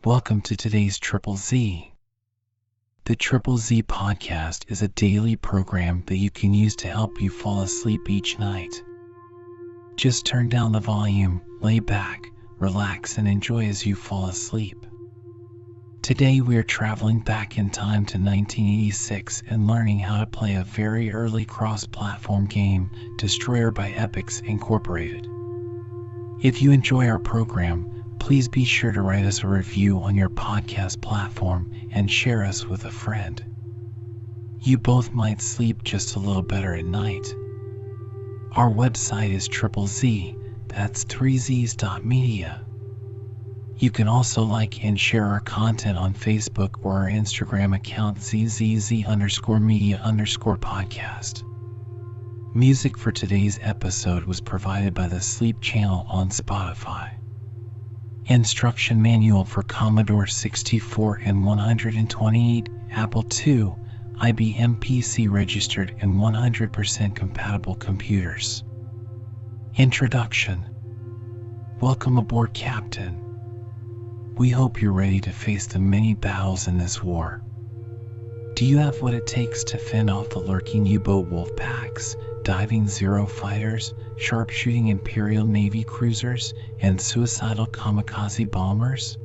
Welcome to today's Triple Z. The Triple Z podcast is a daily program that you can use to help you fall asleep each night. Just turn down the volume, lay back, relax, and enjoy as you fall asleep. Today we are traveling back in time to 1986 and learning how to play a very early cross-platform game, Destroyer by Epyx Incorporated. If you enjoy our program, please be sure to write us a review on your podcast platform and share us with a friend. You both might sleep just a little better at night. Our website is Triple Z, that's 3zs.media. You can also like and share our content on Facebook or our Instagram account zzz_media_podcast. Music for today's episode was provided by the Sleep Channel on Spotify. Instruction manual for Commodore 64 and 128, Apple II, IBM PC registered and 100% compatible computers. Introduction. Welcome aboard, Captain. We hope you're ready to face the many battles in this war. Do you have what it takes to fend off the lurking U-boat wolf packs, diving Zero fighters, sharpshooting Imperial Navy cruisers, and suicidal kamikaze bombers?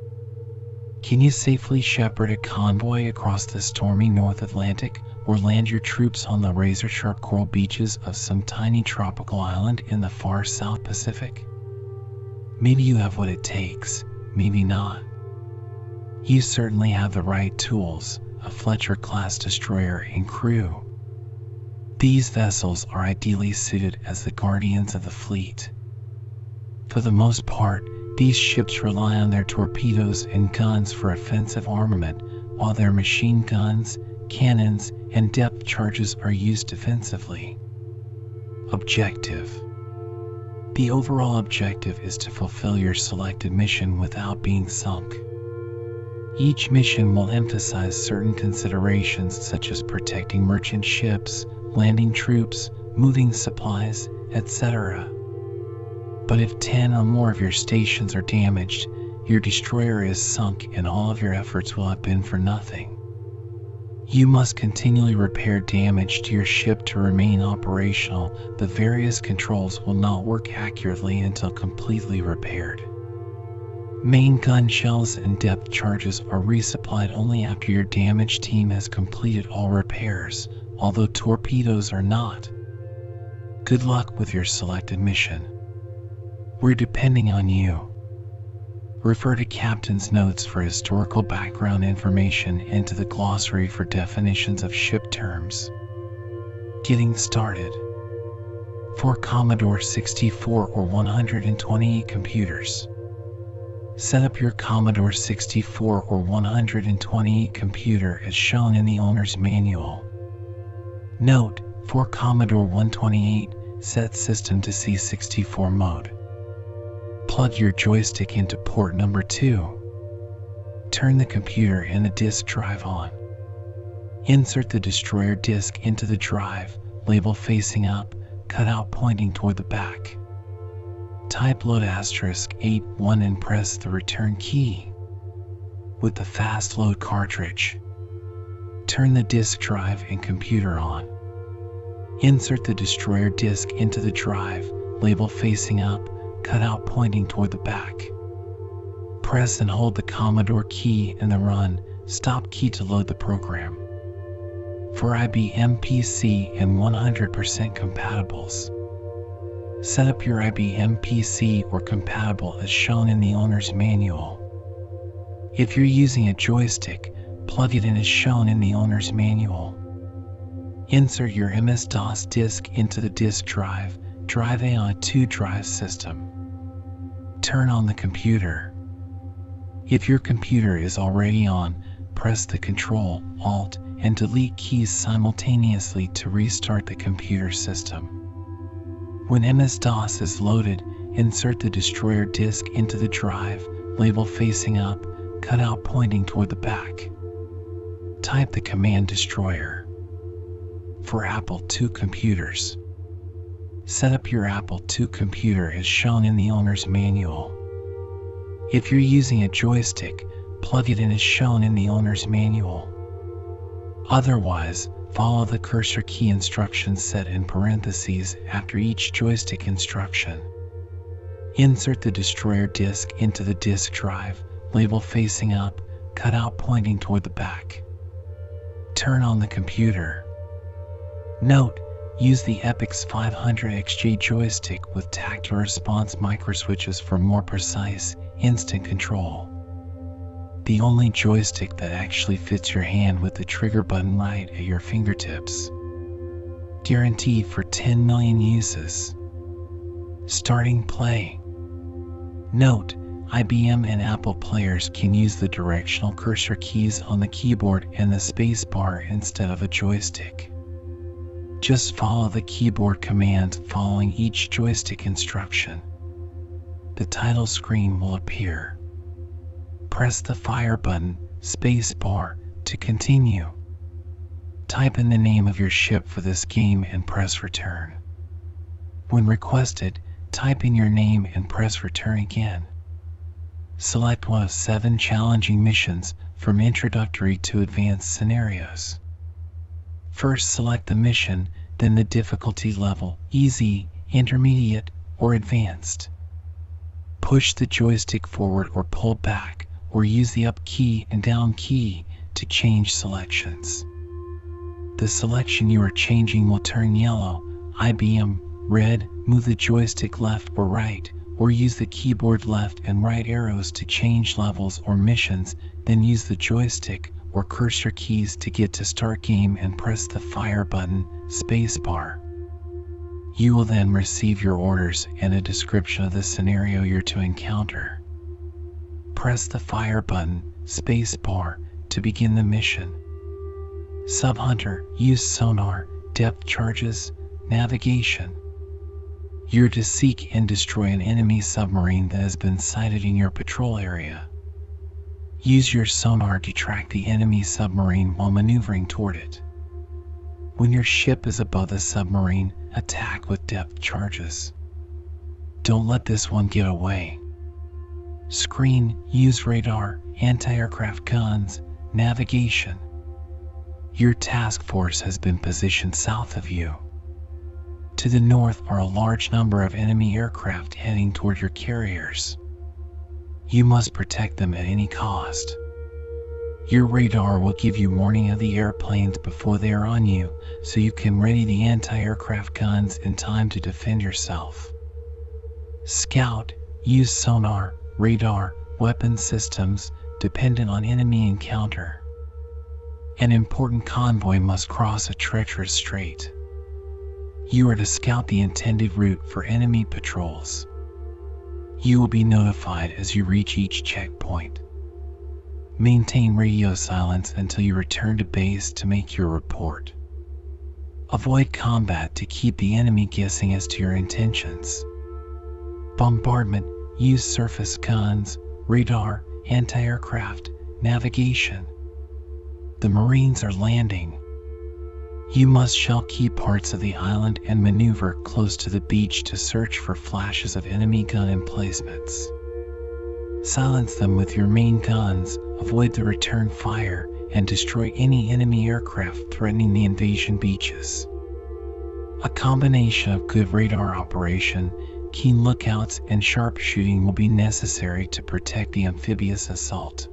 Can you safely shepherd a convoy across the stormy North Atlantic, or land your troops on the razor-sharp coral beaches of some tiny tropical island in the far South Pacific? Maybe you have what it takes, maybe not. You certainly have the right tools, a Fletcher-class destroyer and crew. These vessels are ideally suited as the guardians of the fleet. For the most part, these ships rely on their torpedoes and guns for offensive armament, while their machine guns, cannons, and depth charges are used defensively. Objective. The overall objective is to fulfill your selected mission without being sunk. Each mission will emphasize certain considerations such as protecting merchant ships, landing troops, moving supplies, etc. But if 10 or more of your stations are damaged, your destroyer is sunk and all of your efforts will have been for nothing. You must continually repair damage to your ship to remain operational. The various controls will not work accurately until completely repaired. Main gun shells and depth charges are resupplied only after your damaged team has completed all repairs, although torpedoes are not. Good luck with your selected mission. We're depending on you. Refer to Captain's notes for historical background information and to the glossary for definitions of ship terms. Getting started. For Commodore 64 or 128 computers, set up your Commodore 64 or 128 computer as shown in the owner's manual. Note, for Commodore 128, set system to C64 mode. Plug your joystick into port number 2. Turn the computer and the disk drive on. Insert the destroyer disk into the drive, label facing up, cutout pointing toward the back. Type load *81 and press the return key. With the fast load cartridge, turn the disk drive and computer on. Insert the destroyer disk into the drive, label facing up, cutout pointing toward the back. Press and hold the Commodore key and the run, stop key to load the program. For IBM PC and 100% compatibles, set up your IBM PC or compatible as shown in the owner's manual. If you're using a joystick, plug it in as shown in the owner's manual. Insert your MS-DOS disk into the disk drive, Drive A on a 2-drive system. Turn on the computer. If your computer is already on, press the Ctrl, Alt, and Delete keys simultaneously to restart the computer system. When MS-DOS is loaded, insert the destroyer disk into the drive, label facing up, cutout pointing toward the back. Type the command destroyer. For Apple II computers, set up your Apple II computer as shown in the owner's manual. If you're using a joystick, plug it in as shown in the owner's manual. Otherwise, follow the cursor key instructions set in parentheses after each joystick instruction. Insert the destroyer disc into the disk drive, label facing up, cutout pointing toward the back. Turn on the computer. Note, use the Epyx 500XJ joystick with tactile response microswitches for more precise, instant control. The only joystick that actually fits your hand with the trigger button right at your fingertips. Guaranteed for 10 million uses. Starting play. Note, IBM and Apple players can use the directional cursor keys on the keyboard and the space bar instead of a joystick. Just follow the keyboard commands following each joystick instruction. The title screen will appear. Press the fire button, space bar, to continue. Type in the name of your ship for this game and press return. When requested, type in your name and press return again. Select one of 7 challenging missions from introductory to advanced scenarios. First select the mission, then the difficulty level, easy, intermediate, or advanced. Push the joystick forward or pull back, or use the up key and down key to change selections. The selection you are changing will turn yellow, IBM, red, move the joystick left or right, or use the keyboard left and right arrows to change levels or missions, then use the joystick or cursor keys to get to start game and press the fire button, space bar. You will then receive your orders and a description of the scenario you're to encounter. Press the fire button, space bar, to begin the mission. Subhunter, use sonar, depth charges, navigation. You're to seek and destroy an enemy submarine that has been sighted in your patrol area. Use your sonar to track the enemy submarine while maneuvering toward it. When your ship is above the submarine, attack with depth charges. Don't let this one get away. Screen, use radar, anti-aircraft guns, navigation. Your task force has been positioned south of you. To the north are a large number of enemy aircraft heading toward your carriers. You must protect them at any cost. Your radar will give you warning of the airplanes before they are on you, so you can ready the anti-aircraft guns in time to defend yourself. Scout, use sonar, radar, weapon systems, dependent on enemy encounter. An important convoy must cross a treacherous strait. You are to scout the intended route for enemy patrols. You will be notified as you reach each checkpoint. Maintain radio silence until you return to base to make your report. Avoid combat to keep the enemy guessing as to your intentions. Bombardment, use surface guns, radar, anti-aircraft, navigation. The Marines are landing. You must shell key parts of the island and maneuver close to the beach to search for flashes of enemy gun emplacements. Silence them with your main guns, avoid the return fire, and destroy any enemy aircraft threatening the invasion beaches. A combination of good radar operation, keen lookouts, and sharpshooting will be necessary to protect the amphibious assault.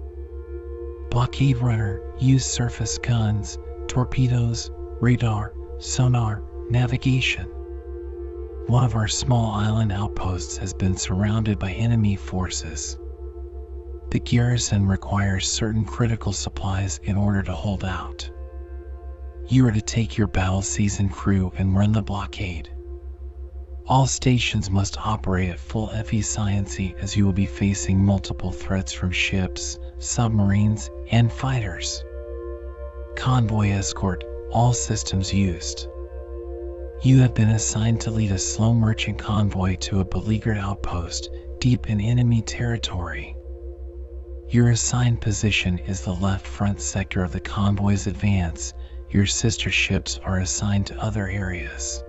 Blockade runner, use surface guns, torpedoes, radar, sonar, navigation. One of our small island outposts has been surrounded by enemy forces. The garrison requires certain critical supplies in order to hold out. You are to take your battle-seasoned crew and run the blockade. All stations must operate at full efficiency as you will be facing multiple threats from ships, submarines, and fighters. Convoy escort, all systems used. You have been assigned to lead a slow merchant convoy to a beleaguered outpost deep in enemy territory. Your assigned position is the left front sector of the convoy's advance. Your sister ships are assigned to other areas.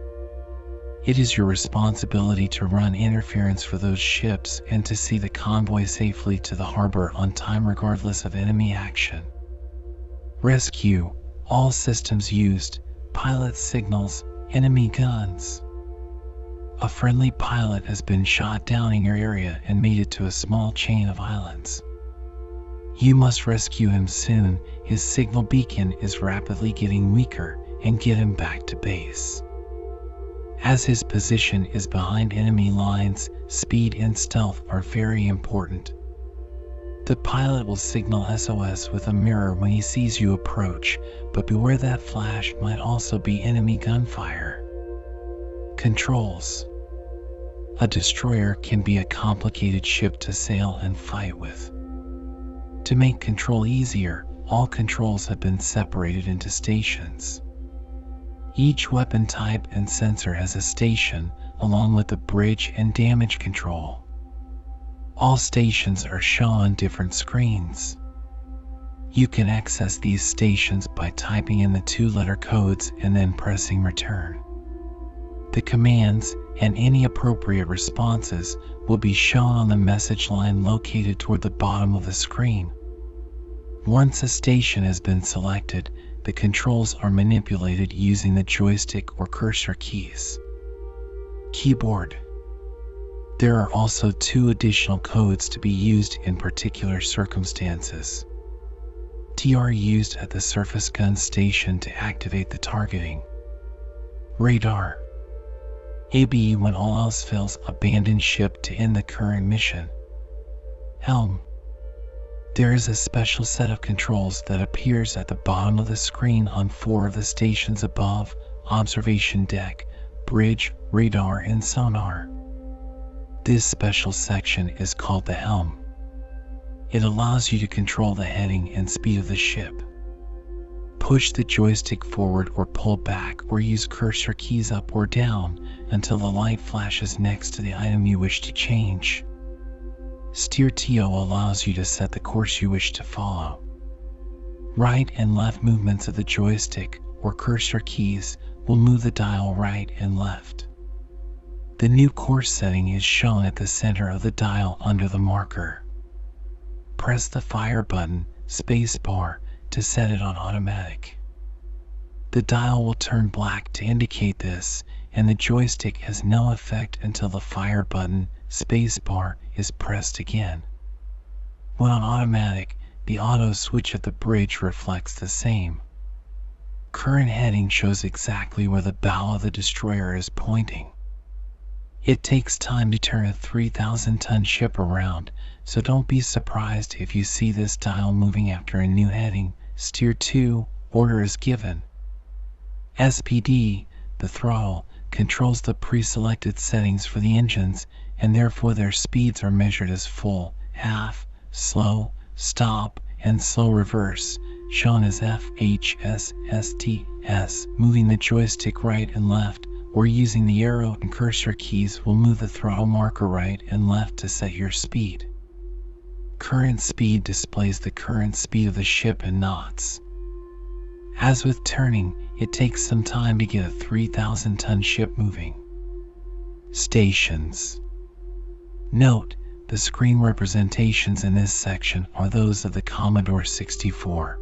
It is your responsibility to run interference for those ships and to see the convoy safely to the harbor on time regardless of enemy action. Rescue, all systems used, pilot signals, enemy guns. A friendly pilot has been shot down in your area and made it to a small chain of islands. You must rescue him soon. His signal beacon is rapidly getting weaker, and get him back to base. As his position is behind enemy lines, speed and stealth are very important. The pilot will signal SOS with a mirror when he sees you approach, but beware that flash might also be enemy gunfire. Controls. A destroyer can be a complicated ship to sail and fight with. To make control easier, all controls have been separated into stations. Each weapon type and sensor has a station, along with the bridge and damage control. All stations are shown on different screens. You can access these stations by typing in the 2-letter codes and then pressing return. The commands and any appropriate responses will be shown on the message line located toward the bottom of the screen. Once a station has been selected, the controls are manipulated using the joystick or cursor keys. Keyboard. There are also 2 additional codes to be used in particular circumstances. TR used at the surface gun station to activate the targeting. Radar. AB when all else fails, abandon ship to end the current mission. Helm. There is a special set of controls that appears at the bottom of the screen on 4 of the stations above: observation deck, bridge, radar, and sonar. This special section is called the helm. It allows you to control the heading and speed of the ship. Push the joystick forward or pull back, or use cursor keys up or down until the light flashes next to the item you wish to change. Steer TO allows you to set the course you wish to follow. Right and left movements of the joystick or cursor keys will move the dial right and left. The new course setting is shown at the center of the dial under the marker. Press the fire button, spacebar, to set it on automatic. The dial will turn black to indicate this, and the joystick has no effect until the fire button, spacebar, is pressed again. When on automatic, the auto switch at the bridge reflects the same. Current heading shows exactly where the bow of the destroyer is pointing. It takes time to turn a 3,000-ton ship around, so don't be surprised if you see this dial moving after a new heading. Steer to, order is given. SPD, the throttle, controls the pre-selected settings for the engines, and therefore their speeds are measured as full, half, slow, stop, and slow reverse, shown as FHSSTS. Moving the joystick right and left, or using the arrow and cursor keys will move the throttle marker right and left to set your speed. Current speed displays the current speed of the ship in knots. As with turning, it takes some time to get a 3,000-ton ship moving. Stations. Note, the screen representations in this section are those of the Commodore 64.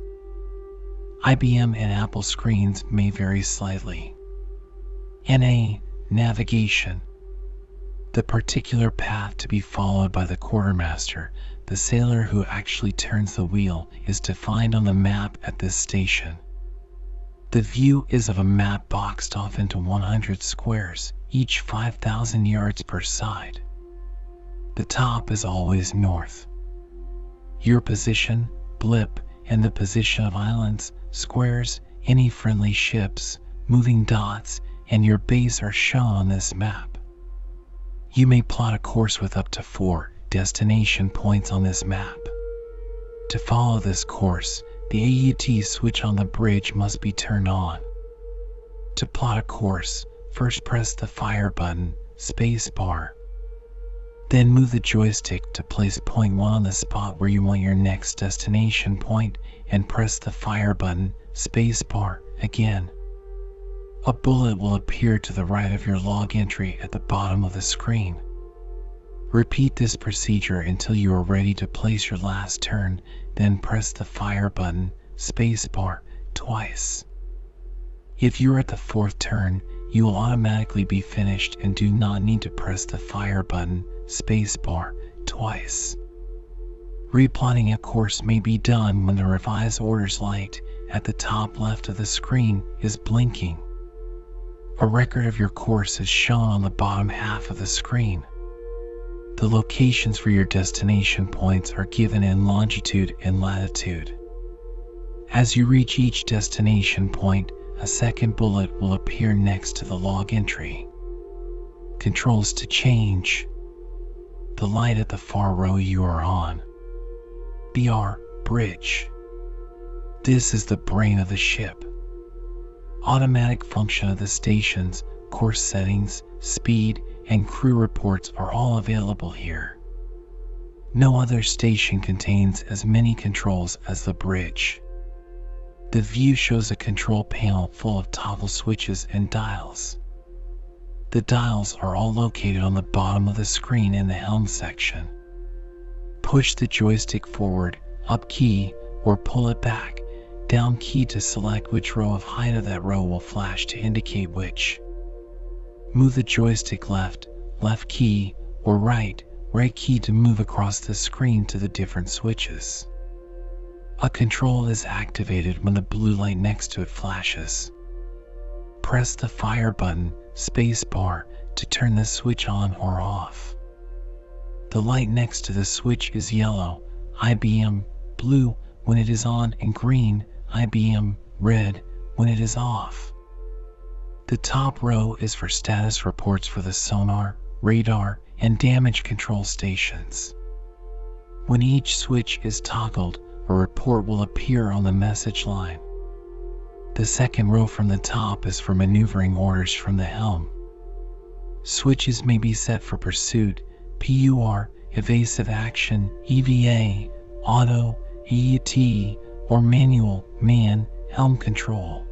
IBM and Apple screens may vary slightly. NA, navigation. The particular path to be followed by the quartermaster, the sailor who actually turns the wheel, is defined on the map at this station. The view is of a map boxed off into 100 squares, each 5,000 yards per side. The top is always north. Your position, blip, and the position of islands, squares, any friendly ships, moving dots, and your base are shown on this map. You may plot a course with up to 4 destination points on this map. To follow this course, the AUT switch on the bridge must be turned on. To plot a course, first press the fire button, spacebar. Then move the joystick to place point 1 on the spot where you want your next destination point, and press the fire button, spacebar, again. A bullet will appear to the right of your log entry at the bottom of the screen. Repeat this procedure until you are ready to place your last turn, then press the fire button, spacebar, twice. If you're at the 4th turn, you will automatically be finished and do not need to press the fire button, spacebar, twice. Replotting a course may be done when the revised orders light at the top left of the screen is blinking. A record of your course is shown on the bottom half of the screen. The locations for your destination points are given in longitude and latitude. As you reach each destination point, a second bullet will appear next to the log entry. Controls to change. The light at the far row you are on. BR, bridge. This is the brain of the ship. Automatic function of the stations, course settings, speed, and crew reports are all available here. No other station contains as many controls as the bridge. The view shows a control panel full of toggle switches and dials. The dials are all located on the bottom of the screen in the helm section. Push the joystick forward, up key, or pull it back, down key to select which row of height of that row will flash to indicate which. Move the joystick left, left key, or right key to move across the screen to the different switches. A control is activated when the blue light next to it flashes. Press the fire button, spacebar, to turn the switch on or off. The light next to the switch is yellow, IBM, blue when it is on, and green, IBM, red when it is off. The top row is for status reports for the sonar, radar, and damage control stations. When each switch is toggled, a report will appear on the message line. The second row from the top is for maneuvering orders from the helm. Switches may be set for pursuit, PUR, evasive action, EVA, auto, EUT, or manual, man, helm control.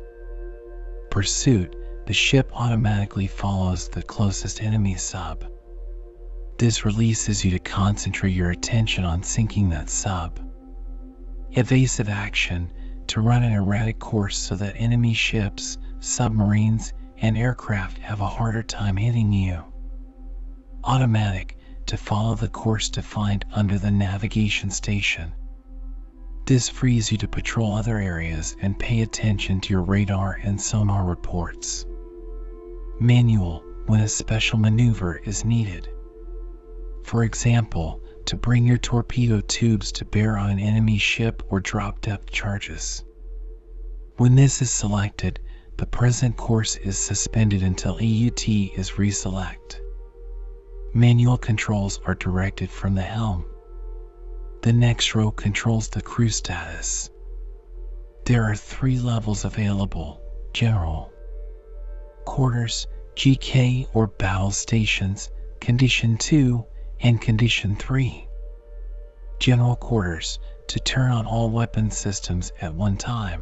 Pursuit, the ship automatically follows the closest enemy sub. This releases you to concentrate your attention on sinking that sub. Evasive action, to run an erratic course so that enemy ships, submarines, and aircraft have a harder time hitting you. Automatic, to follow the course defined under the navigation station. This frees you to patrol other areas and pay attention to your radar and sonar reports. Manual, when a special maneuver is needed. For example, to bring your torpedo tubes to bear on an enemy ship or drop depth charges. When this is selected, the present course is suspended until EUT is reselect. Manual controls are directed from the helm. The next row controls the crew status. There are 3 levels available: General, Quarters, GK or Battle Stations, Condition 2, and Condition 3. General Quarters, to turn on all weapon systems at one time.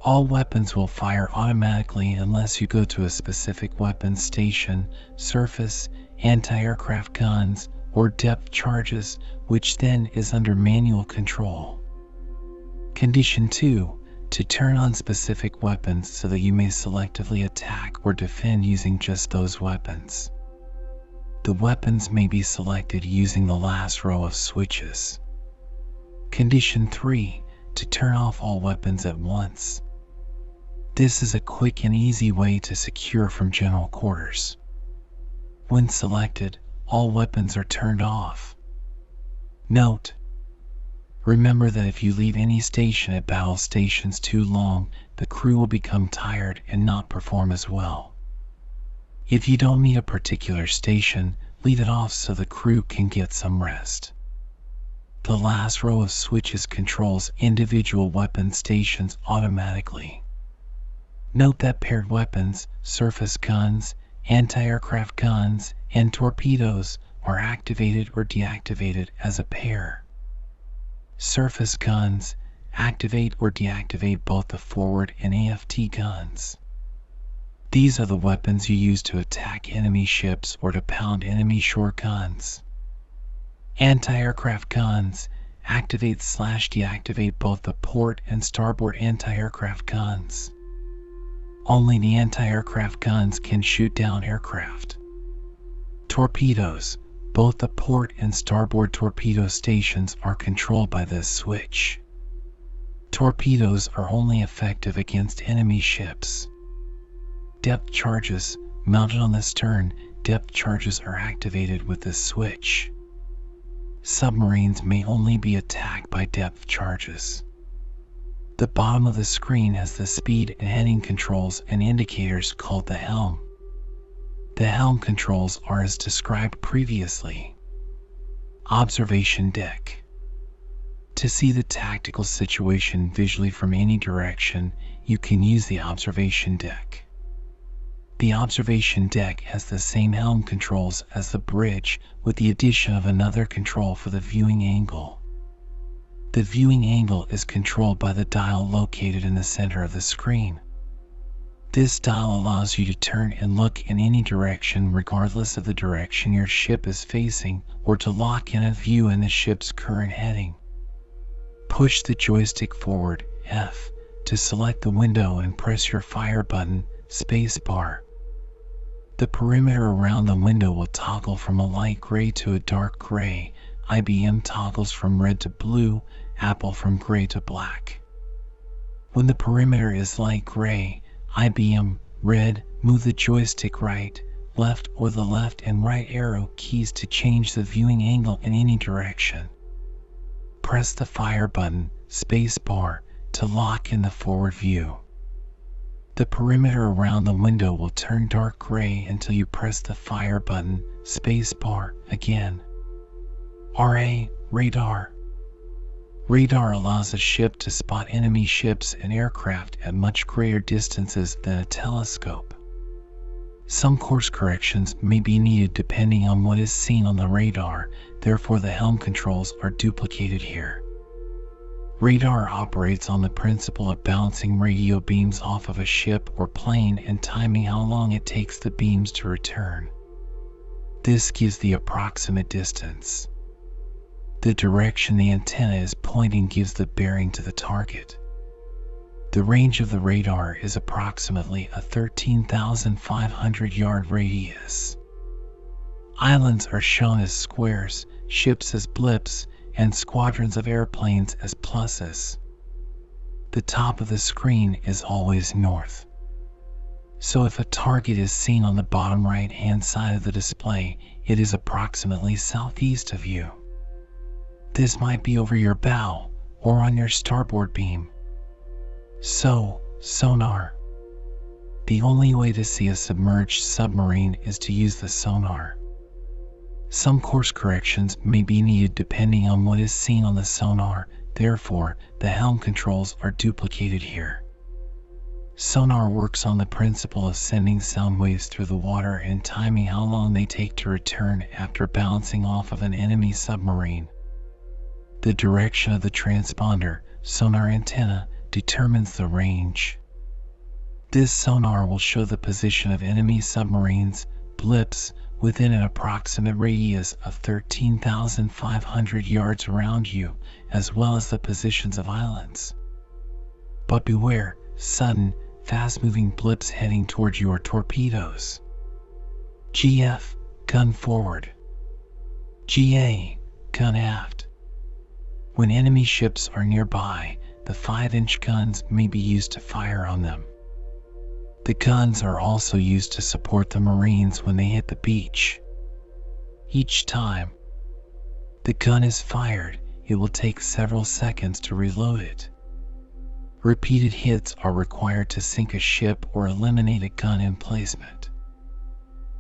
All weapons will fire automatically unless you go to a specific weapon station, surface, anti-aircraft guns, or depth charges, which then is under manual control. Condition 2, to turn on specific weapons so that you may selectively attack or defend using just those weapons. The weapons may be selected using the last row of switches. Condition 3, to turn off all weapons at once. This is a quick and easy way to secure from General Quarters. When selected, all weapons are turned off. Note: remember that if you leave any station at battle stations too long, the crew will become tired and not perform as well. If you don't need a particular station, leave it off so the crew can get some rest. The last row of switches controls individual weapon stations automatically. Note that paired weapons, surface guns, anti-aircraft guns, and torpedoes are activated or deactivated as a pair. Surface guns activate or deactivate both the forward and AFT guns. These are the weapons you use to attack enemy ships or to pound enemy shore guns. Anti-aircraft guns. Activate/deactivate both the port and starboard anti-aircraft guns. Only the anti-aircraft guns can shoot down aircraft. Torpedoes. Both the port and starboard torpedo stations are controlled by this switch. Torpedoes are only effective against enemy ships. Depth charges. Mounted on the stern, depth charges are activated with this switch. Submarines may only be attacked by depth charges. The bottom of the screen has the speed and heading controls and indicators called the helm. The helm controls are as described previously. Observation deck. To see the tactical situation visually from any direction, you can use the observation deck. The observation deck has the same helm controls as the bridge, with the addition of another control for the viewing angle. The viewing angle is controlled by the dial located in the center of the screen. This dial allows you to turn and look in any direction regardless of the direction your ship is facing, or to lock in a view in the ship's current heading. Push the joystick forward, F, to select the window and press your fire button, spacebar. The perimeter around the window will toggle from a light gray to a dark gray. IBM toggles from red to blue, Apple from gray to black. When the perimeter is light gray, IBM, red, move the joystick right, left, or the left and right arrow keys to change the viewing angle in any direction. Press the fire button, spacebar, to lock in the forward view. The perimeter around the window will turn dark gray until you press the fire button, spacebar, again. RA, radar. Radar allows a ship to spot enemy ships and aircraft at much greater distances than a telescope. Some course corrections may be needed depending on what is seen on the radar, therefore the helm controls are duplicated here. Radar operates on the principle of bouncing radio beams off of a ship or plane and timing how long it takes the beams to return. This gives the approximate distance. The direction the antenna is pointing gives the bearing to the target. The range of the radar is approximately a 13,500-yard radius. Islands are shown as squares, ships as blips, and squadrons of airplanes as pluses. The top of the screen is always north. So if a target is seen on the bottom right-hand side of the display, it is approximately southeast of you. This might be over your bow or on your starboard beam. So, sonar. The only way to see a submerged submarine is to use the sonar. Some course corrections may be needed depending on what is seen on the sonar, therefore, the helm controls are duplicated here. Sonar works on the principle of sending sound waves through the water and timing how long they take to return after bouncing off of an enemy submarine. The direction of the transponder, sonar antenna, determines the range. This sonar will show the position of enemy submarines, blips, within an approximate radius of 13,500 yards around you, as well as the positions of islands. But beware, sudden, fast-moving blips heading towards your torpedoes. GF, gun forward. GA, gun aft. When enemy ships are nearby, the 5-inch guns may be used to fire on them. The guns are also used to support the Marines when they hit the beach. Each time the gun is fired, it will take several seconds to reload it. Repeated hits are required to sink a ship or eliminate a gun emplacement.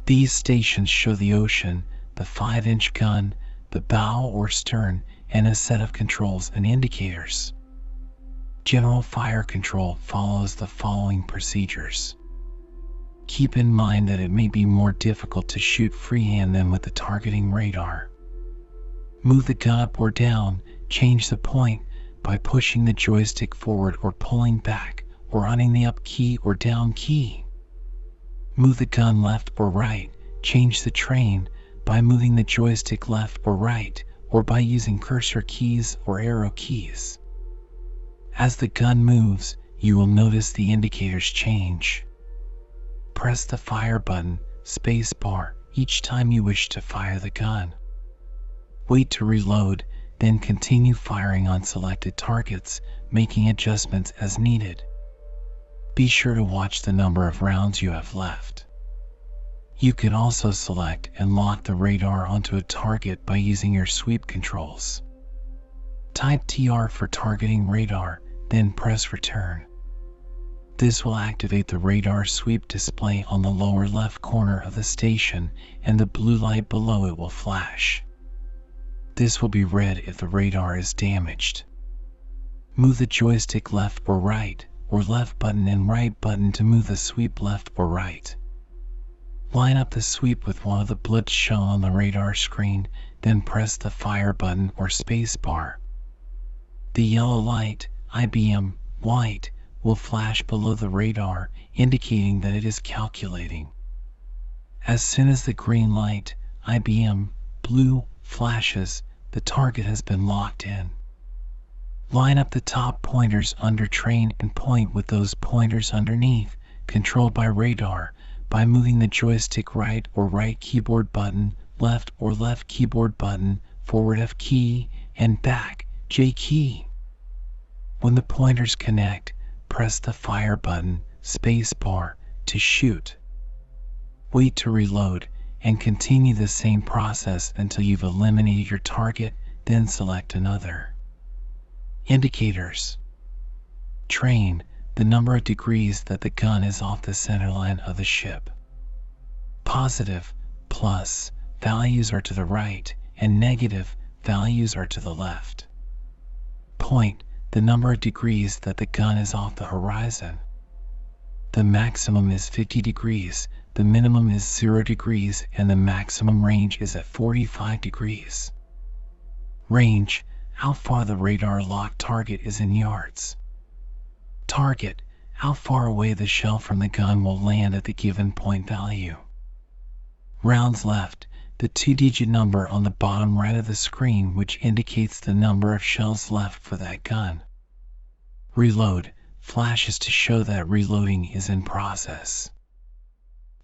These stations show the ocean, the 5-inch gun, the bow or stern, and a set of controls and indicators. General fire control follows the following procedures. Keep in mind that it may be more difficult to shoot freehand than with the targeting radar. Move the gun up or down, change the point by pushing the joystick forward or pulling back, or hunting the up key or down key. Move the gun left or right. Change the train by moving the joystick left or right, or by using cursor keys or arrow keys. As the gun moves, you will notice the indicators change. Press the fire button, space bar, each time you wish to fire the gun. Wait to reload, then continue firing on selected targets, making adjustments as needed. Be sure to watch the number of rounds you have left. You can also select and lock the radar onto a target by using your sweep controls. Type TR for targeting radar, then press return. This will activate the radar sweep display on the lower left corner of the station, and the blue light below it will flash. This will be red if the radar is damaged. Move the joystick left or right, or left button and right button to move the sweep left or right. Line up the sweep with one of the blips shown on the radar screen, then press the fire button or space bar. The yellow light, IBM, white, will flash below the radar, indicating that it is calculating. As soon as the green light, IBM, blue, flashes, the target has been locked in. Line up the top pointers under train and point with those pointers underneath, controlled by radar, by moving the joystick right or right keyboard button, left or left keyboard button, forward F key, and back J key. When the pointers connect, press the fire button, space bar, to shoot. Wait to reload, and continue the same process until you've eliminated your target, then select another. Indicators. Train, the number of degrees that the gun is off the center line of the ship. Positive, plus, values are to the right, and negative, values are to the left. Point, the number of degrees that the gun is off the horizon. The maximum is 50 degrees, the minimum is 0 degrees, and the maximum range is at 45 degrees. Range, how far the radar locked target is in yards. Target, how far away the shell from the gun will land at the given point value. Rounds left, the 2-digit number on the bottom right of the screen, which indicates the number of shells left for that gun. Reload, flashes to show that reloading is in process.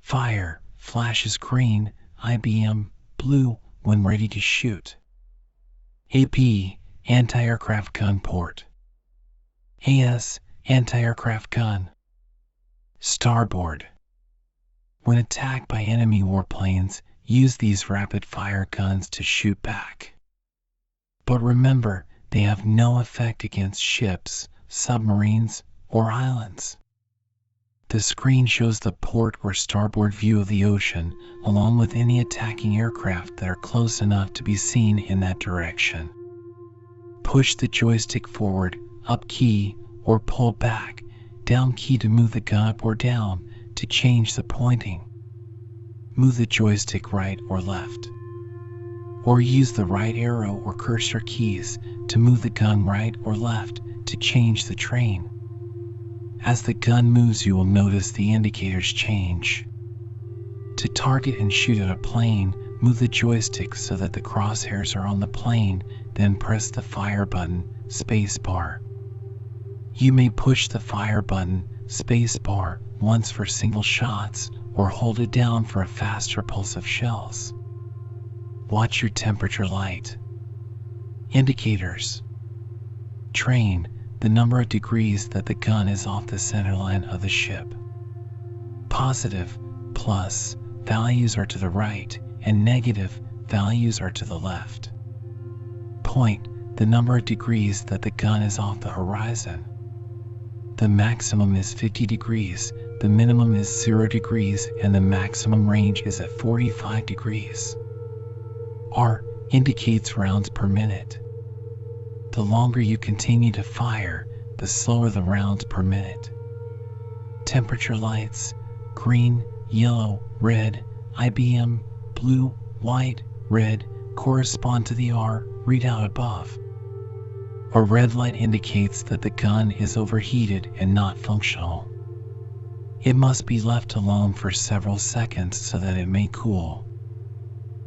Fire, flashes green, IBM, blue, when ready to shoot. AP, anti-aircraft gun port. AS, anti-aircraft gun. Starboard. When attacked by enemy warplanes, use these rapid-fire guns to shoot back. But remember, they have no effect against ships, submarines, or islands. The screen shows the port or starboard view of the ocean, along with any attacking aircraft that are close enough to be seen in that direction. Push the joystick forward, up key, or pull back, down key to move the gun up or down, to change the pointing. Move the joystick right or left. Or use the right arrow or cursor keys to move the gun right or left to change the train. As the gun moves, you will notice the indicators change. To target and shoot at a plane, move the joystick so that the crosshairs are on the plane, then press the fire button, space bar. You may push the fire button, space bar, once for single shots, or hold it down for a faster pulse of shells. Watch your temperature light. Indicators. Train, the number of degrees that the gun is off the center line of the ship. Positive, plus, values are to the right, and negative, values are to the left. Point, the number of degrees that the gun is off the horizon. The maximum is 50 degrees, the minimum is 0 degrees, and the maximum range is at 45 degrees. R indicates rounds per minute. The longer you continue to fire, the slower the rounds per minute. Temperature lights, green, yellow, red, IBM, blue, white, red, correspond to the R readout above. A red light indicates that the gun is overheated and not functional. It must be left alone for several seconds so that it may cool.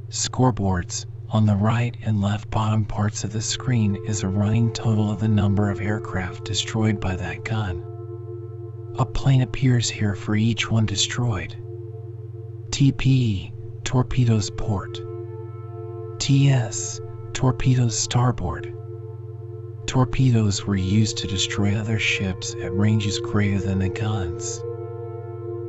Scoreboards. On the right and left bottom parts of the screen is a running total of the number of aircraft destroyed by that gun. A plane appears here for each one destroyed. TP, torpedoes port. TS, torpedoes starboard. Torpedoes were used to destroy other ships at ranges greater than the guns.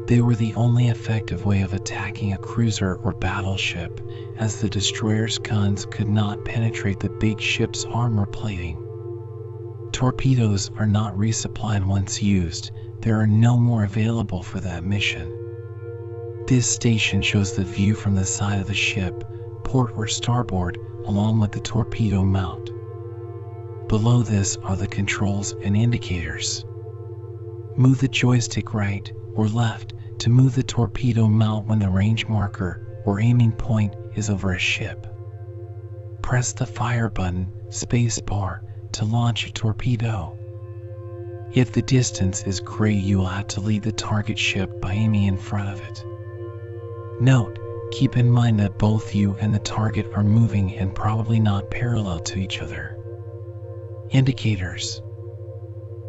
They were the only effective way of attacking a cruiser or battleship, as the destroyer's guns could not penetrate the big ship's armor plating. Torpedoes are not resupplied once used. There are no more available for that mission. This station shows the view from the side of the ship, port or starboard, along with the torpedo mount. Below this are the controls and indicators. Move the joystick right or left to move the torpedo mount when the range marker or aiming point is over a ship. Press the fire button, space bar, to launch a torpedo. If the distance is great, you will have to lead the target ship by aiming in front of it. Note, keep in mind that both you and the target are moving and probably not parallel to each other. Indicators.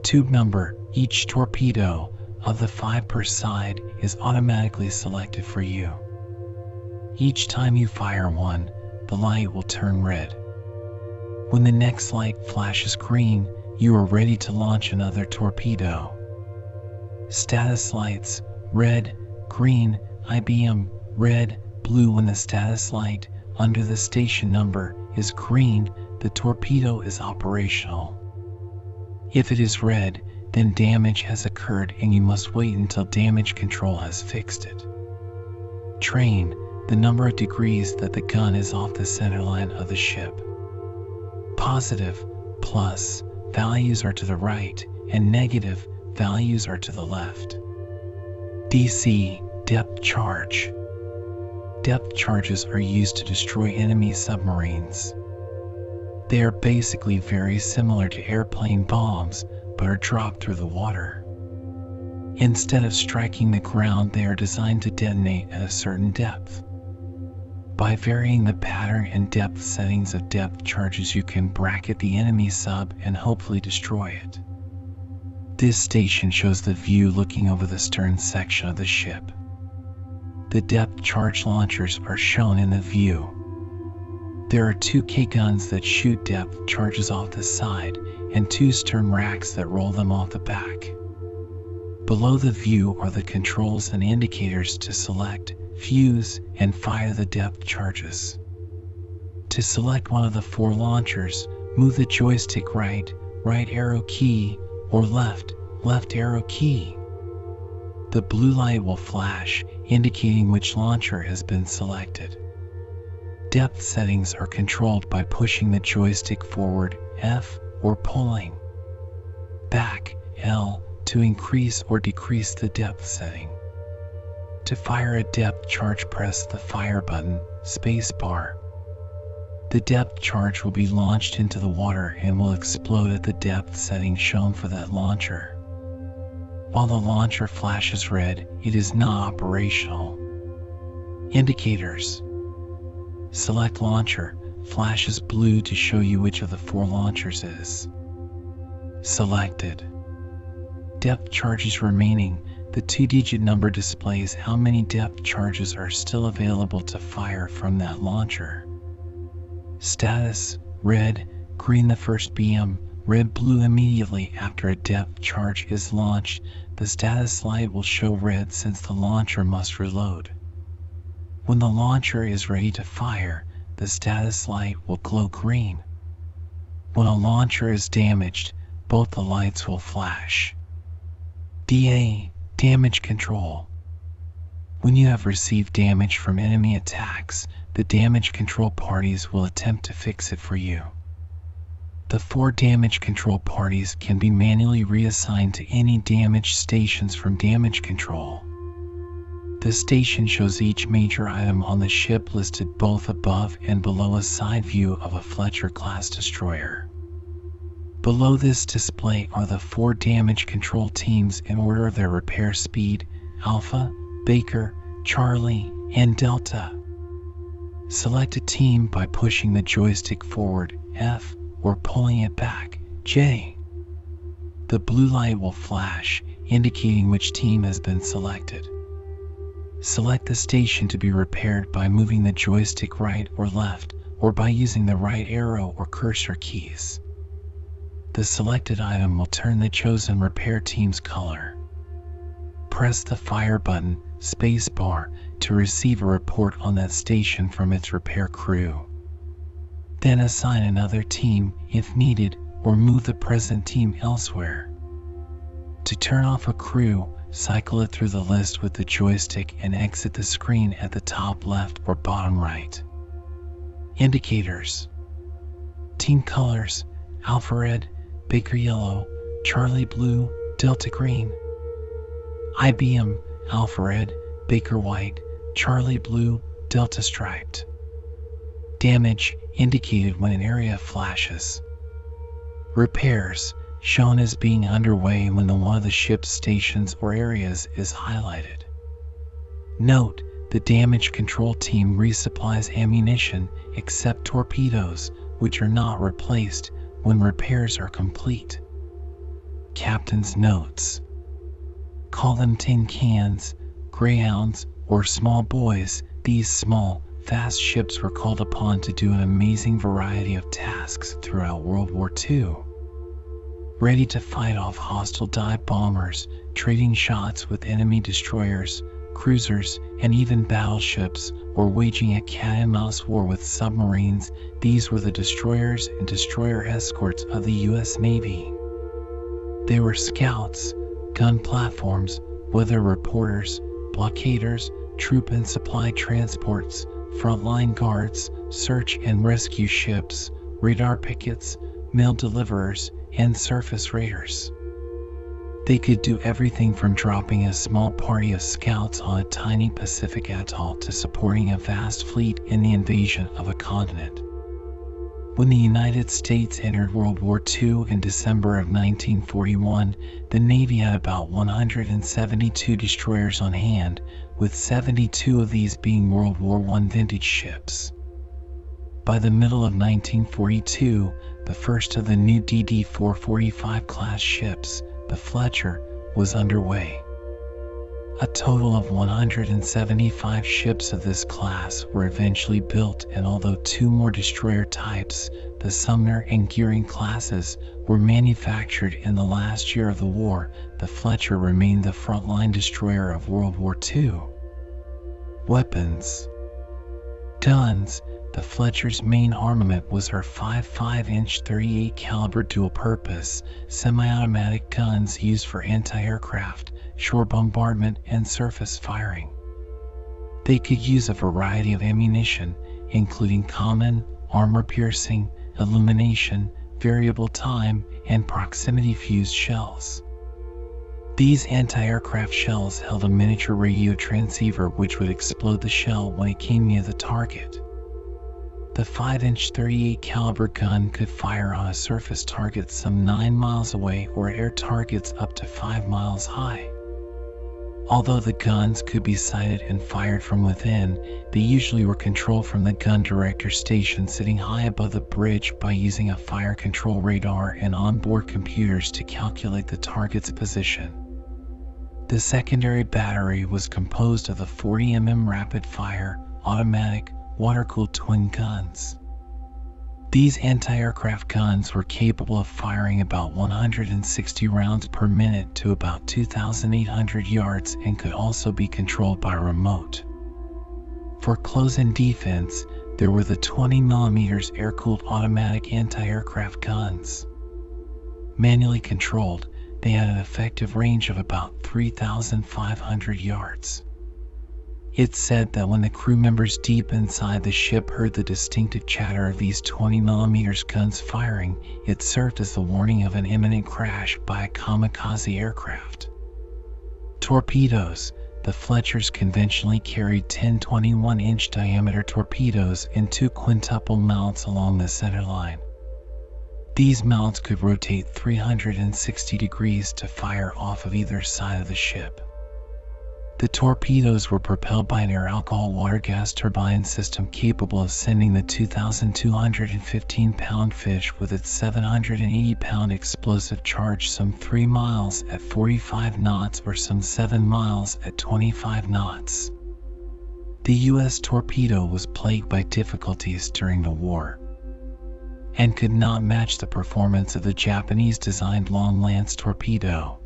Tube number. Each torpedo of the 5 per side is automatically selected for you. Each time you fire one, the light will turn red. When the next light flashes green, you are ready to launch another torpedo. Status lights. Red, green, IBM, red, blue. When the status light under the station number is green, the torpedo is operational. If it is red, then damage has occurred and you must wait until damage control has fixed it. Train, the number of degrees that the gun is off the center line of the ship. Positive, plus, values are to the right, and negative, values are to the left. DC, depth charge. Depth charges are used to destroy enemy submarines. They are basically very similar to airplane bombs, but are dropped through the water. Instead of striking the ground, they are designed to detonate at a certain depth. By varying the pattern and depth settings of depth charges, you can bracket the enemy sub and hopefully destroy it. This station shows the view looking over the stern section of the ship. The depth charge launchers are shown in the view. There are 2 K guns that shoot depth charges off the side and 2 stern racks that roll them off the back. Below the view are the controls and indicators to select, fuse, and fire the depth charges. To select one of the 4 launchers, move the joystick right arrow key, or left arrow key. The blue light will flash, indicating which launcher has been selected. Depth settings are controlled by pushing the joystick forward, F, or pulling back, L, to increase or decrease the depth setting. To fire a depth charge, press the fire button, space bar. The depth charge will be launched into the water and will explode at the depth setting shown for that launcher. While the launcher flashes red, it is not operational. Indicators. Select launcher, flashes blue to show you which of the 4 launchers is selected. Depth charges remaining. The 2-digit number displays how many depth charges are still available to fire from that launcher. Status, red, green the first BM, red, blue immediately after a depth charge is launched. The status light will show red since the launcher must reload. When the launcher is ready to fire, the status light will glow green. When a launcher is damaged, both the lights will flash. DA, damage control. When you have received damage from enemy attacks, the damage control parties will attempt to fix it for you. The 4 damage control parties can be manually reassigned to any damaged stations from damage control. The station shows each major item on the ship listed both above and below a side view of a Fletcher-class destroyer. Below this display are the 4 damage control teams in order of their repair speed, Alpha, Baker, Charlie, and Delta. Select a team by pushing the joystick forward, F, or pulling it back, J. The blue light will flash, indicating which team has been selected. Select the station to be repaired by moving the joystick right or left, or by using the right arrow or cursor keys. The selected item will turn the chosen repair team's color. Press the fire button, spacebar, to receive a report on that station from its repair crew. Then assign another team if needed, or move the present team elsewhere. To turn off a crew, cycle it through the list with the joystick and exit the screen at the top left or bottom right. Indicators. Team colors: Alpha red, Baker yellow, Charlie blue, Delta green. IBM: Alpha red, Baker white, Charlie blue, Delta striped. Damage indicated when an area flashes. Repairs shown as being underway when one of the ship's stations or areas is highlighted. Note: the damage control team resupplies ammunition except torpedoes, which are not replaced when repairs are complete. Captain's notes: call them tin cans, greyhounds, or small boys. These small, fast ships were called upon to do an amazing variety of tasks throughout World War II. Ready to fight off hostile dive bombers, trading shots with enemy destroyers, cruisers, and even battleships, or waging a cat-and-mouse war with submarines. These were the destroyers and destroyer escorts of the U.S. Navy. They were scouts, gun platforms, weather reporters, blockaders, troop and supply transports, frontline guards, search and rescue ships, radar pickets, mail deliverers, and surface raiders. They could do everything from dropping a small party of scouts on a tiny Pacific atoll to supporting a vast fleet in the invasion of a continent. When the United States entered World War II in December of 1941, the Navy had about 172 destroyers on hand, with 72 of these being World War I vintage ships. By the middle of 1942, the first of the new DD-445 class ships, the Fletcher, was underway. A total of 175 ships of this class were eventually built, and although two more destroyer types, the Sumner and Gearing classes, were manufactured in the last year of the war, the Fletcher remained the frontline destroyer of World War II. Weapons. Guns. The Fletcher's main armament was her 5.5-inch 38 caliber dual-purpose, semi-automatic guns used for anti-aircraft, shore bombardment, and surface firing. They could use a variety of ammunition, including common, armor-piercing, illumination, variable time, and proximity-fused shells. These anti-aircraft shells held a miniature radio transceiver which would explode the shell when it came near the target. The 5-inch 38 caliber gun could fire on a surface target some 9 miles away or air targets up to 5 miles high. Although the guns could be sighted and fired from within, they usually were controlled from the gun director station sitting high above the bridge by using a fire control radar and onboard computers to calculate the target's position. The secondary battery was composed of the 40mm rapid-fire, automatic, water-cooled twin guns. These anti-aircraft guns were capable of firing about 160 rounds per minute to about 2,800 yards and could also be controlled by remote. For close-in defense, there were the 20mm air-cooled automatic anti-aircraft guns. Manually controlled, they had an effective range of about 3,500 yards. It's said that when the crew members deep inside the ship heard the distinctive chatter of these 20mm guns firing, it served as the warning of an imminent crash by a kamikaze aircraft. Torpedoes. The Fletchers conventionally carried 10 21-inch diameter torpedoes in two quintuple mounts along the center line. These mounts could rotate 360 degrees to fire off of either side of the ship. The torpedoes were propelled by an air alcohol water gas turbine system capable of sending the 2,215-pound fish with its 780-pound explosive charge some 3 miles at 45 knots or some 7 miles at 25 knots. The U.S. torpedo was plagued by difficulties during the war and could not match the performance of the Japanese-designed Long Lance torpedo.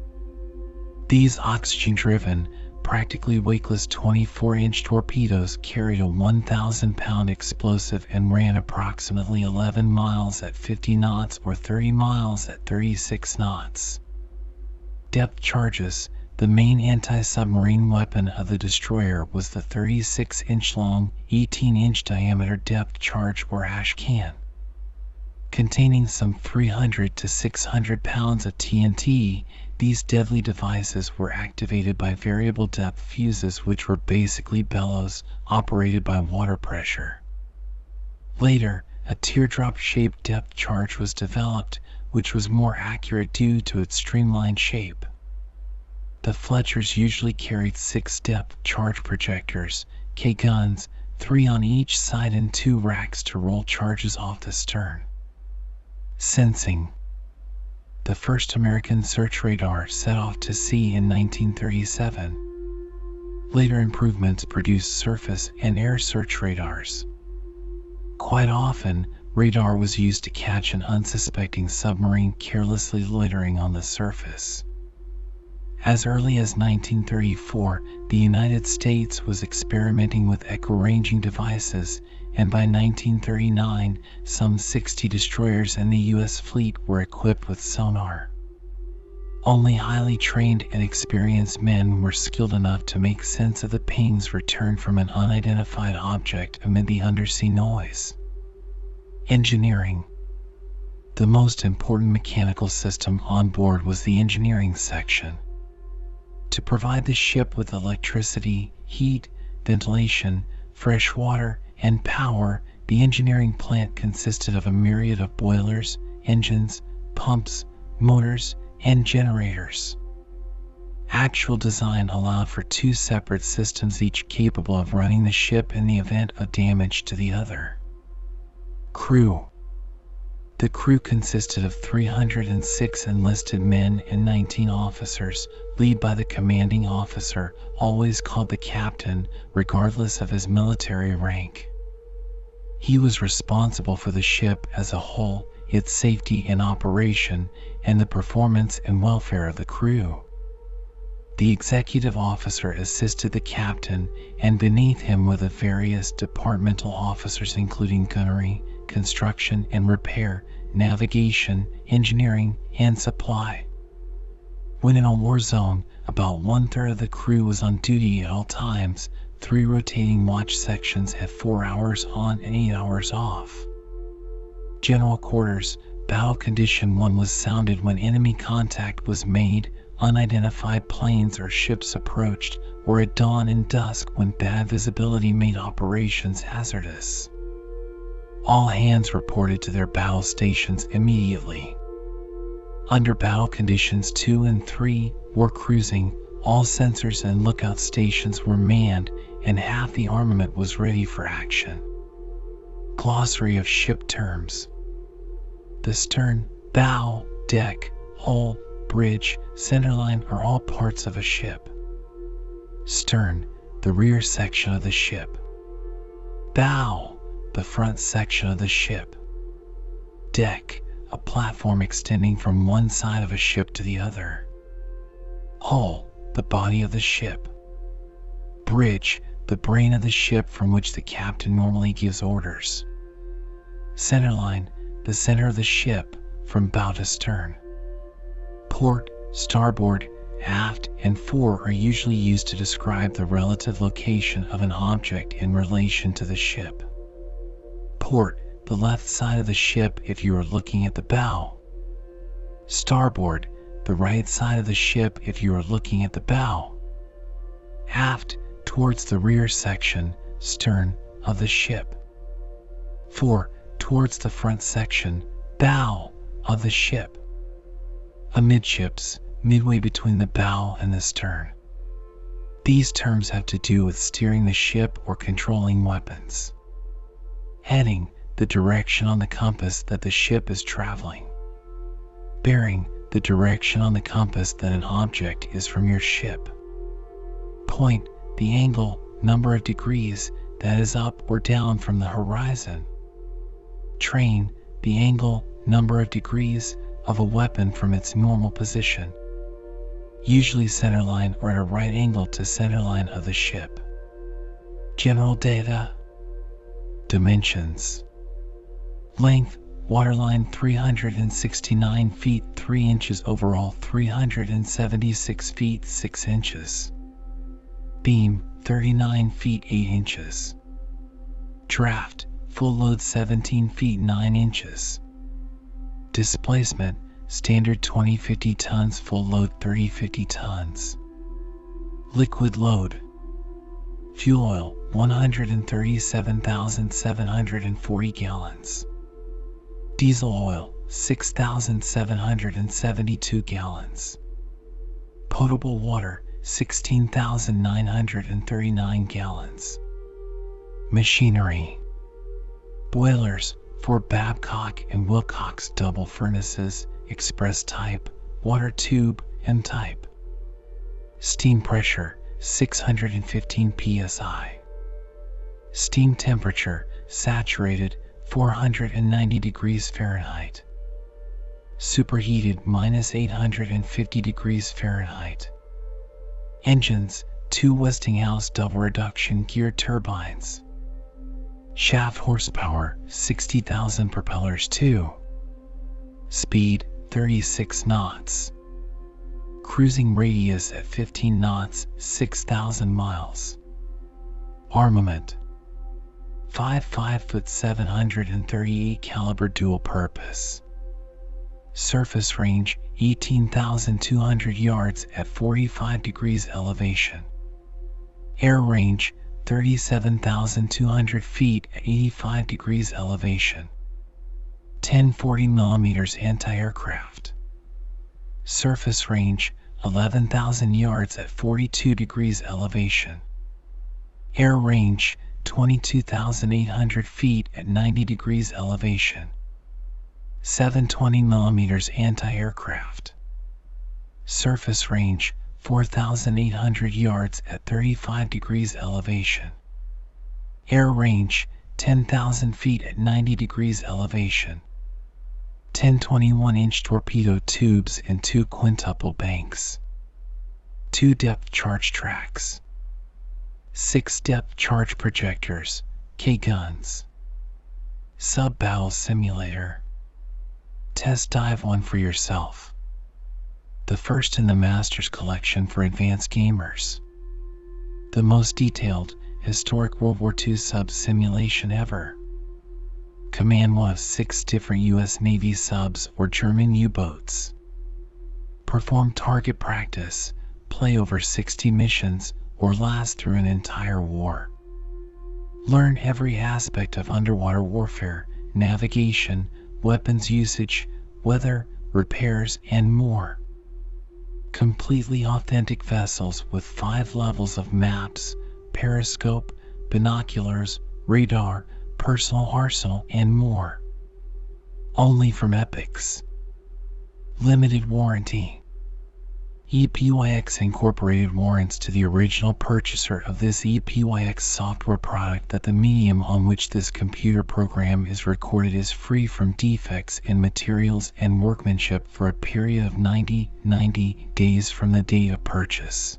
These oxygen-driven, practically weightless 24-inch torpedoes carried a 1,000-pound explosive and ran approximately 11 miles at 50 knots or 30 miles at 36 knots. Depth charges. The main anti-submarine weapon of the destroyer was the 36-inch long, 18-inch diameter depth charge or ash can, containing some 300 to 600 pounds of TNT. These deadly devices were activated by variable depth fuses, which were basically bellows operated by water pressure. Later, a teardrop-shaped depth charge was developed, which was more accurate due to its streamlined shape. The Fletchers usually carried 6 depth charge projectors, K guns, 3 on each side and 2 racks to roll charges off the stern. Sensing. The first American search radar set off to sea in 1937. Later improvements produced surface and air search radars. Quite often, radar was used to catch an unsuspecting submarine carelessly loitering on the surface. As early as 1934, the United States was experimenting with echo-ranging devices, and by 1939, some 60 destroyers in the U.S. fleet were equipped with sonar. Only highly trained and experienced men were skilled enough to make sense of the pings returned from an unidentified object amid the undersea noise. Engineering. The most important mechanical system on board was the engineering section. To provide the ship with electricity, heat, ventilation, fresh water, and power, the engineering plant consisted of a myriad of boilers, engines, pumps, motors, and generators. Actual design allowed for 2 separate systems, each capable of running the ship in the event of damage to the other. Crew. The crew consisted of 306 enlisted men and 19 officers, led by the commanding officer, always called the captain, regardless of his military rank. He was responsible for the ship as a whole, its safety and operation, and the performance and welfare of the crew. The executive officer assisted the captain, and beneath him were the various departmental officers including gunnery, construction and repair, navigation, engineering, and supply. When in a war zone, about 1/3 of the crew was on duty at all times. 3 rotating watch sections had 4 hours on and 8 hours off. General quarters. Battle condition 1 was sounded when enemy contact was made, unidentified planes or ships approached, or at dawn and dusk when bad visibility made operations hazardous. All hands reported to their battle stations immediately. Under battle conditions 2 and 3, war cruising, all sensors and lookout stations were manned, and half the armament was ready for action. Glossary of ship terms. The stern, bow, deck, hull, bridge, centerline are all parts of a ship. Stern, the rear section of the ship. Bow, the front section of the ship. Deck, a platform extending from one side of a ship to the other. Hull, the body of the ship. Bridge, the brain of the ship from which the captain normally gives orders. Centerline, the center of the ship, from bow to stern. Port, starboard, aft, and fore are usually used to describe the relative location of an object in relation to the ship. Port, the left side of the ship if you are looking at the bow. Starboard, the right side of the ship if you are looking at the bow. Aft, towards the rear section, stern, of the ship. Fore, towards the front section, bow, of the ship. Amidships, midway between the bow and the stern. These terms have to do with steering the ship or controlling weapons. Heading, the direction on the compass that the ship is traveling. Bearing, the direction on the compass that an object is from your ship. Point, the angle, number of degrees, that is up or down from the horizon. Train, the angle, number of degrees, of a weapon from its normal position, usually centerline or at a right angle to centerline of the ship. General data. Dimensions. Length, waterline 369 feet 3 inches, overall 376 feet 6 inches. Beam, 39 feet 8 inches. Draft, full load 17 feet 9 inches. Displacement, standard 20-50 tons, full load 30-50 tons. Liquid load. Fuel oil, 137,740 gallons. Diesel oil, 6,772 gallons. Potable water, 16,939 gallons. Machinery. Boilers, for Babcock and Wilcox double furnaces, express type, water tube, and type. Steam pressure, 615 psi. Steam temperature, saturated, 490 degrees Fahrenheit. Superheated, -850 degrees Fahrenheit. Engines, 2 Westinghouse double reduction gear turbines. Shaft horsepower, 60,000. Propellers 2. Speed, 36 knots. Cruising radius at 15 knots, 6,000 miles. Armament. 5.5 738 caliber dual purpose. Surface range, 18,200 yards at 45 degrees elevation. Air range, 37,200 feet at 85 degrees elevation. 1040 millimeters anti-aircraft. Surface range, 11,000 yards at 42 degrees elevation. Air range, 22,800 feet at 90 degrees elevation. 720 millimeters anti-aircraft. Surface range, 4,800 yards at 35 degrees elevation. Air range, 10,000 feet at 90 degrees elevation. 10 21-inch torpedo tubes and 2 quintuple banks. 2 depth charge tracks. 6 depth charge projectors, K-guns. Sub-bow simulator. Test dive one for yourself. The first in the Masters collection for advanced gamers. The most detailed, historic World War II sub simulation ever. Command one of 6 different US Navy subs or German U-boats. Perform target practice, play over 60 missions, or last through an entire war. Learn every aspect of underwater warfare, navigation, weapons usage, weather, repairs, and more. Completely authentic vessels with 5 levels of maps, periscope, binoculars, radar, personal arsenal, and more. Only from Epyx. Limited warranty. Epyx Incorporated warrants to the original purchaser of this Epyx software product that the medium on which this computer program is recorded is free from defects in materials and workmanship for a period of 90 days from the date of purchase.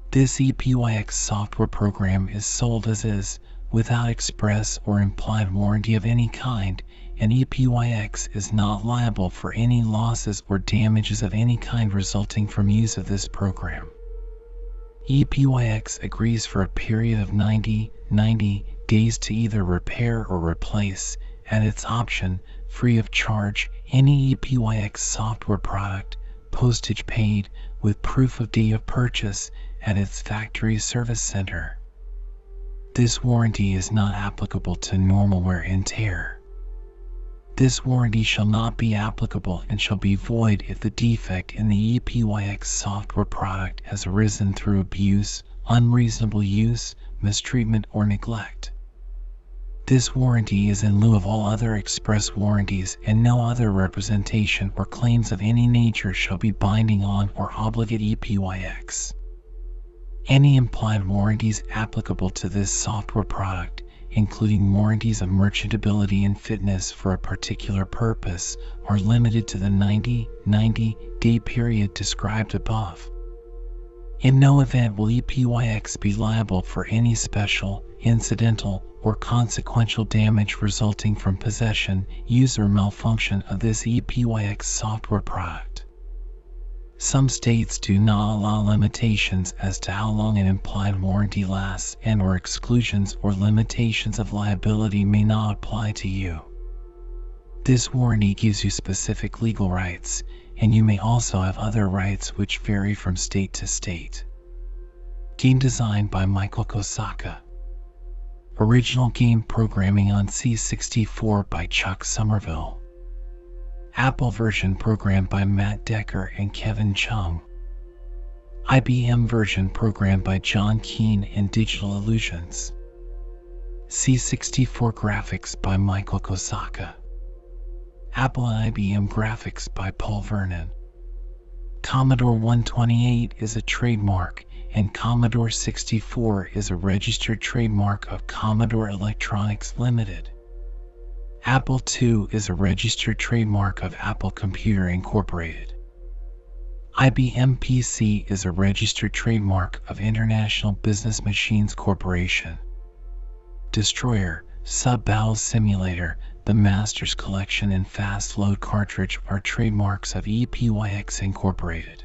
This Epyx software program is sold as is, without express or implied warranty of any kind, and Epyx is not liable for any losses or damages of any kind resulting from use of this program. Epyx agrees for a period of 90 days to either repair or replace, at its option, free of charge, any Epyx software product, postage paid, with proof of date of purchase, at its factory service center. This warranty is not applicable to normal wear and tear. This warranty shall not be applicable and shall be void if the defect in the Epyx software product has arisen through abuse, unreasonable use, mistreatment, or neglect. This warranty is in lieu of all other express warranties, and no other representation or claims of any nature shall be binding on or obligate Epyx. Any implied warranties applicable to this software product, including warranties of merchantability and fitness for a particular purpose, are limited to the 90-day period described above. In no event will Epyx be liable for any special, incidental, or consequential damage resulting from possession, use, or malfunction of this Epyx software product. Some states do not allow limitations as to how long an implied warranty lasts, and/or exclusions or limitations of liability may not apply to you. This warranty gives you specific legal rights, and you may also have other rights which vary from state to state. Game design by Michael Kosaka. Original game programming on C64 by Chuck Somerville. Apple version programmed by Matt Decker and Kevin Chung. IBM version programmed by John Keane and Digital Illusions. C64 graphics by Michael Kosaka. Apple and IBM graphics by Paul Vernon. Commodore 128 is a trademark, and Commodore 64 is a registered trademark of Commodore Electronics Limited. Apple II is a registered trademark of Apple Computer Incorporated. IBM PC is a registered trademark of International Business Machines Corporation. Destroyer, Sub-Battle Simulator, the Masters Collection, and Fast Load Cartridge are trademarks of Epyx Incorporated.